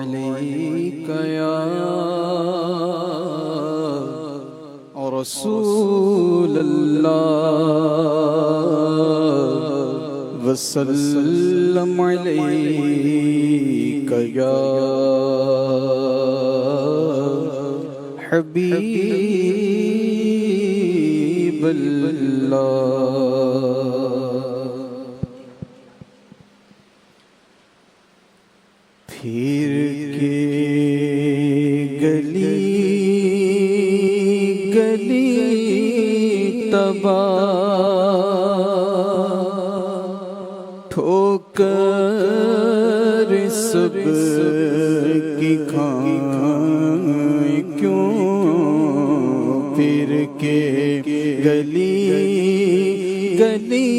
عليك يا رسول الله وسلم عليك يا حبيب الله. پھر کے گلی گلی تباہ ٹھوکر سب کی کھائیں کیوں، پھر کے گلی گلی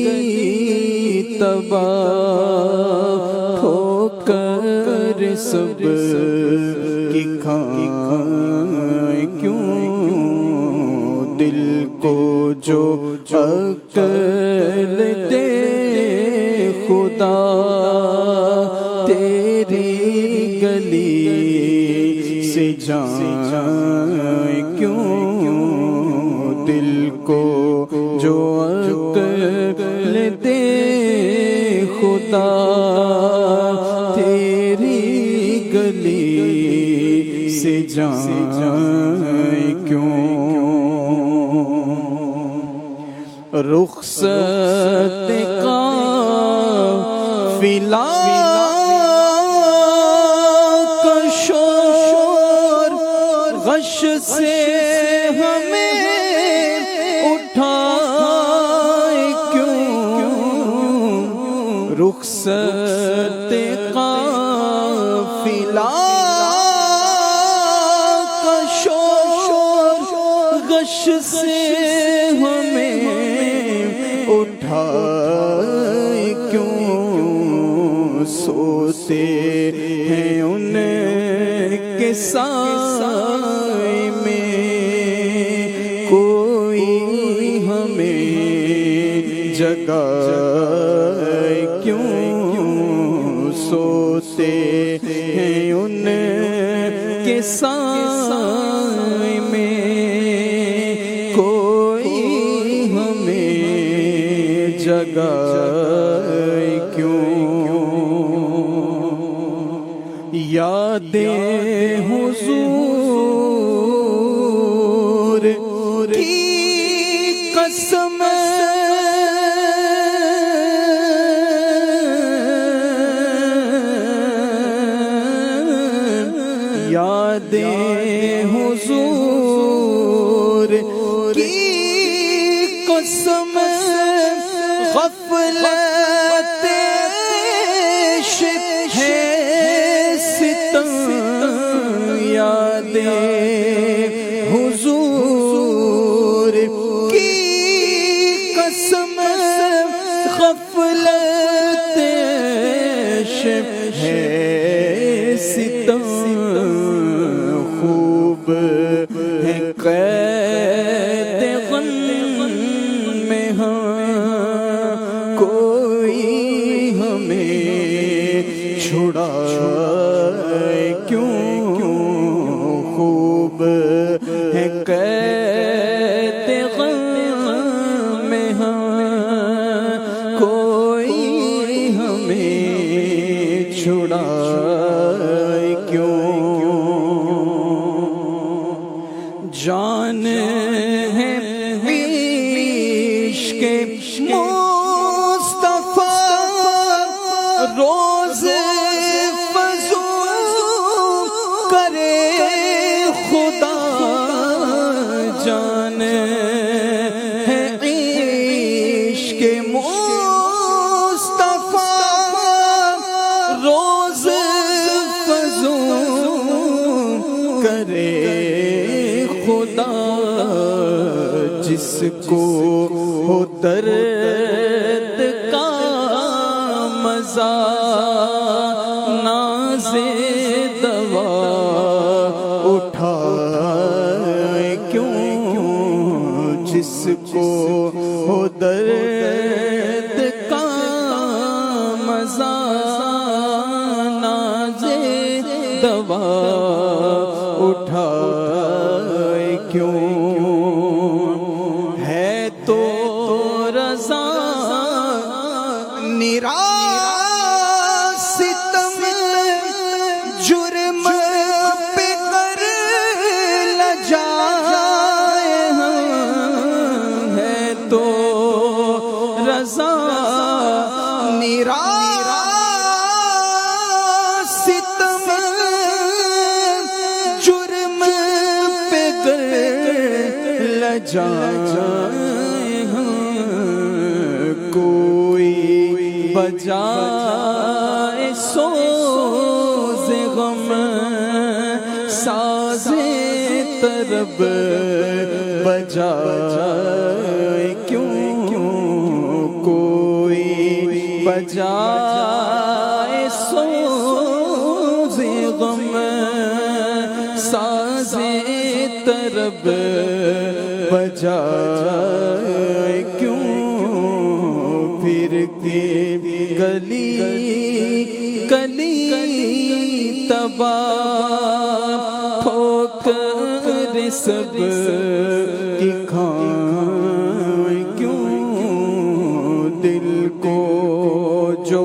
تباہ ٹھوکر سب کی کھائیں کیوں، دل کو جو عقل دے خدا تیری گلی سے جائیں کیوں، دل کو جو عقل دے خدا تیری گلی سے جائیں کیوں، رخصت قافلہ کا شور غش سے ہمیں اٹھائے کیوں، رخصت قافلہ کا شور غش سے ہمیں اٹھائے کیوں، سوتے ہیں ان کے سائے میں کوئی ہمیں جگائے کیوں، سوتے ہیں ان کے سائے میں کوئی ہمیں جگائے کیوں، یاد حضور کی قسم یاد حضور کی قسم غفلت عشق ہے ستم، یاد حضور کی قسم غفلت عشق ہے ستم، خوب ہے قید غم میں ہاں کوئی ہمیں چھڑائے کیوں، خوب ہے قید غم میں ہاں کوئی ہمیں چھڑائے کیوں، جان ہے عشق مصطفیٰ روز فضول کرے خدا، جان ہے عشق مصطفیٰ روز فضول کرے خدا، جس کو ہو درد کا مزہ ناز دوا اٹھائے کیوں، جس کو ہو درد کا مزہ ناز دوا اٹھائے کیوں؟ ہے تو رضا نیرا ستم جرم پہ کر لجائے ہم، ہے تو رضا نیرا ستم جرم پہ کر لجائے ہم، کوئی بجائے سوز غم ساز طرب بجائے کیوں؟ کوئی بجائے سوز غم ساز طرب بجائے کیوں؟ پھر کے گلی گلی تباہ ہو کر سب کی کھائیں کیوں؟ دل کو جو